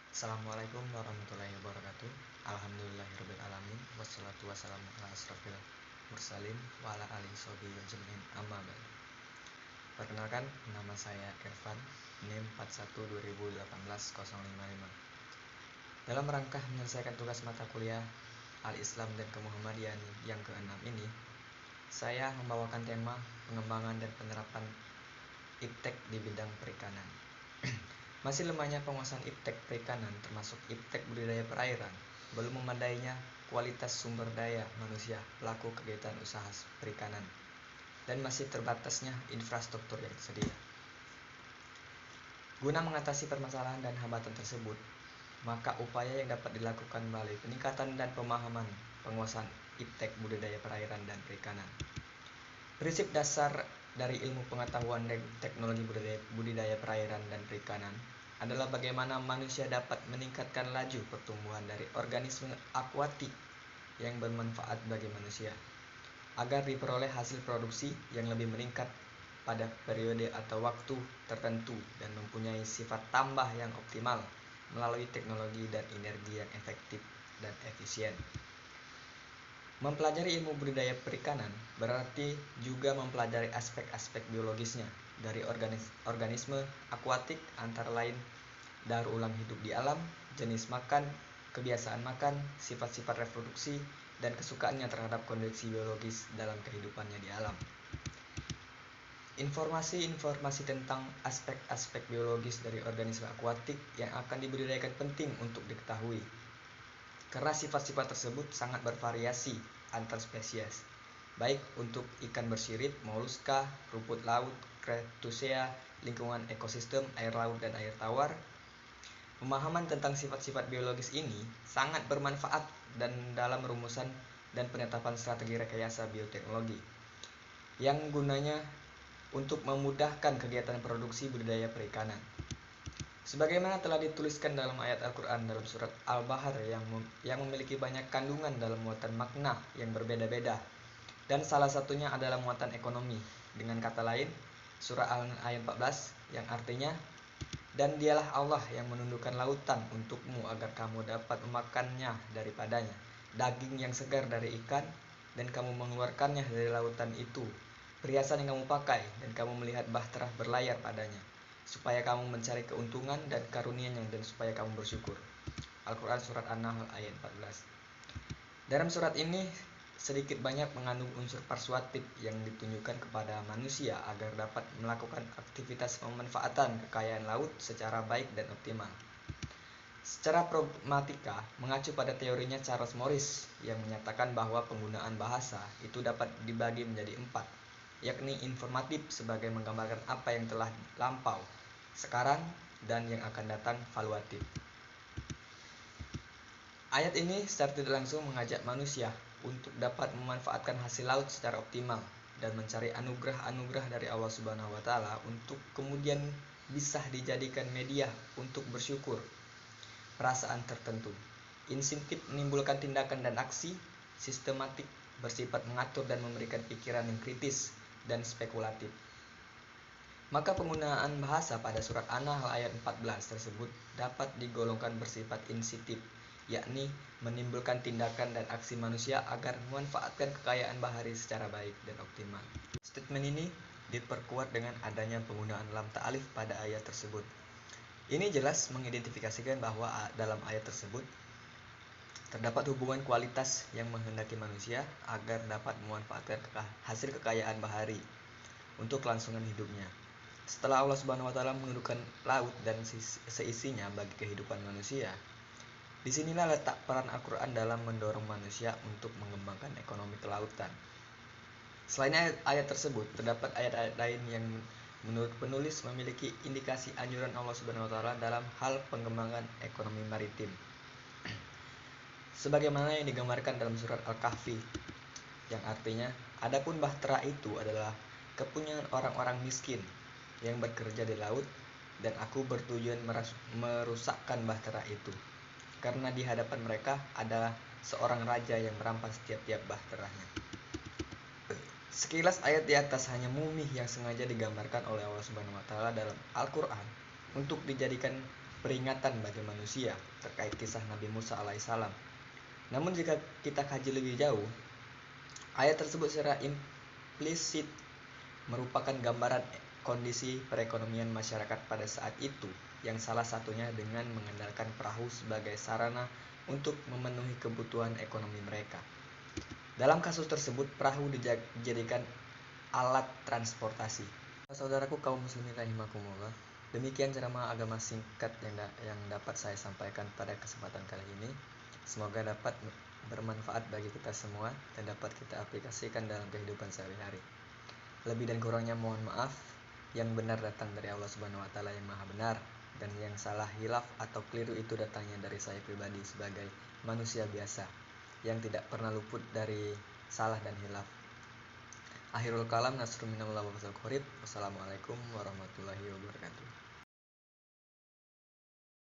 Assalamualaikum warahmatullahi wabarakatuh. Alhamdulillahirrabbilalamin. Wassalatu wassalamu ala asrafil mursalin wa ala alihi sahbihi ajmain, amma ba'du. Perkenalkan, nama saya Irfan, NIM 41 2018 055. Dalam rangka menyelesaikan tugas mata kuliah Al-Islam dan Kemuhammadiyaan yang ke-6 ini, saya membawakan tema pengembangan dan penerapan iptek di bidang perikanan. Masih lemahnya penguasaan iptek perikanan termasuk iptek budidaya perairan, belum memadainya kualitas sumber daya manusia pelaku kegiatan usaha perikanan, dan masih terbatasnya infrastruktur yang tersedia. Guna mengatasi permasalahan dan hambatan tersebut, maka upaya yang dapat dilakukan melalui peningkatan dan pemahaman penguasaan iptek budidaya perairan dan perikanan. Prinsip dasar dari ilmu pengetahuan dan teknologi budidaya perairan dan perikanan adalah bagaimana manusia dapat meningkatkan laju pertumbuhan dari organisme akuatik yang bermanfaat bagi manusia, agar diperoleh hasil produksi yang lebih meningkat pada periode atau waktu tertentu dan mempunyai sifat tambah yang optimal melalui teknologi dan energi yang efektif dan efisien. Mempelajari ilmu budidaya perikanan berarti juga mempelajari aspek-aspek biologisnya dari organisme akuatik, antara lain daur ulang hidup di alam, jenis makan, kebiasaan makan, sifat-sifat reproduksi, dan kesukaannya terhadap kondisi biologis dalam kehidupannya di alam. Informasi-informasi tentang aspek-aspek biologis dari organisme akuatik yang akan dibudidayakan penting untuk diketahui, karena sifat-sifat tersebut sangat bervariasi antar spesies, baik untuk ikan bersirip, moluska, rumput laut, krustasea, lingkungan ekosistem, air laut dan air tawar. Pemahaman tentang sifat-sifat biologis ini sangat bermanfaat dan dalam rumusan dan penetapan strategi rekayasa bioteknologi yang gunanya untuk memudahkan kegiatan produksi budidaya perikanan. Sebagaimana telah dituliskan dalam ayat Al-Quran dalam surat Al-Bahr yang memiliki banyak kandungan dalam muatan makna yang berbeda-beda, dan salah satunya adalah muatan ekonomi. Dengan kata lain, surah Al-ayat 14 yang artinya, dan dialah Allah yang menundukkan lautan untukmu agar kamu dapat memakannya daripadanya, daging yang segar dari ikan, dan kamu mengeluarkannya dari lautan itu, perhiasan yang kamu pakai, dan kamu melihat bahtera berlayar padanya, supaya kamu mencari keuntungan dan karunia-Nya, dan supaya kamu bersyukur. Al-Quran Surat An-Nahl ayat 14. Dalam surat ini sedikit banyak mengandung unsur persuasif yang ditunjukkan kepada manusia agar dapat melakukan aktivitas pemanfaatan kekayaan laut secara baik dan optimal. Secara pragmatika, mengacu pada teorinya Charles Morris yang menyatakan bahwa penggunaan bahasa itu dapat dibagi menjadi 4, yakni informatif sebagai menggambarkan apa yang telah lampau, sekarang, dan yang akan datang, valuatif. Ayat ini secara tidak langsung mengajak manusia untuk dapat memanfaatkan hasil laut secara optimal dan mencari anugerah-anugerah dari Allah Subhanahu wa taala untuk kemudian bisa dijadikan media untuk bersyukur perasaan tertentu. Insentif menimbulkan tindakan dan aksi sistematik bersifat mengatur dan memberikan pikiran yang kritis dan spekulatif. Maka penggunaan bahasa pada surat An-Nahl ayat 14 tersebut dapat digolongkan bersifat insentif, yakni menimbulkan tindakan dan aksi manusia agar memanfaatkan kekayaan bahari secara baik dan optimal. Statement ini diperkuat dengan adanya penggunaan lam ta'alif pada ayat tersebut. Ini jelas mengidentifikasikan bahwa dalam ayat tersebut terdapat hubungan kualitas yang menghendaki manusia agar dapat memanfaatkan hasil kekayaan bahari untuk kelangsungan hidupnya. Setelah Allah Subhanahu wa taala menundukkan laut dan seisinya bagi kehidupan manusia, disinilah letak peran Al-Quran dalam mendorong manusia untuk mengembangkan ekonomi kelautan. Selain ayat tersebut, terdapat ayat-ayat lain yang menurut penulis memiliki indikasi anjuran Allah Subhanahu wa taala dalam hal pengembangan ekonomi maritim. Sebagaimana yang digambarkan dalam surat Al-Kahfi yang artinya, adapun bahtera itu adalah kepunyaan orang-orang miskin yang bekerja di laut, dan aku bertujuan merusakkan bahtera itu, karena di hadapan mereka adalah seorang raja yang merampas tiap-tiap bahteranya. Sekilas ayat di atas hanya mumi yang sengaja digambarkan oleh Allah Subhanahu wa taala dalam Al-Qur'an untuk dijadikan peringatan bagi manusia terkait kisah Nabi Musa alaihissalam. Namun jika kita kaji lebih jauh, ayat tersebut secara implisit merupakan gambaran kondisi perekonomian masyarakat pada saat itu, yang salah satunya dengan mengandalkan perahu sebagai sarana untuk memenuhi kebutuhan ekonomi mereka. Dalam kasus tersebut, perahu dijadikan alat transportasi. Saudaraku kaum muslimin rahimakumullah, demikian ceramah agama singkat yang dapat saya sampaikan pada kesempatan kali ini. Semoga dapat bermanfaat bagi kita semua dan dapat kita aplikasikan dalam kehidupan sehari-hari. Lebih dan kurangnya mohon maaf. Yang benar datang dari Allah Subhanahu wa taala yang Maha Benar, dan yang salah, hilaf atau keliru itu datangnya dari saya pribadi sebagai manusia biasa yang tidak pernah luput dari salah dan hilaf. Akhirul kalam, nasrun minallah wa fathul qorib. Wassalamualaikum warahmatullahi wabarakatuh.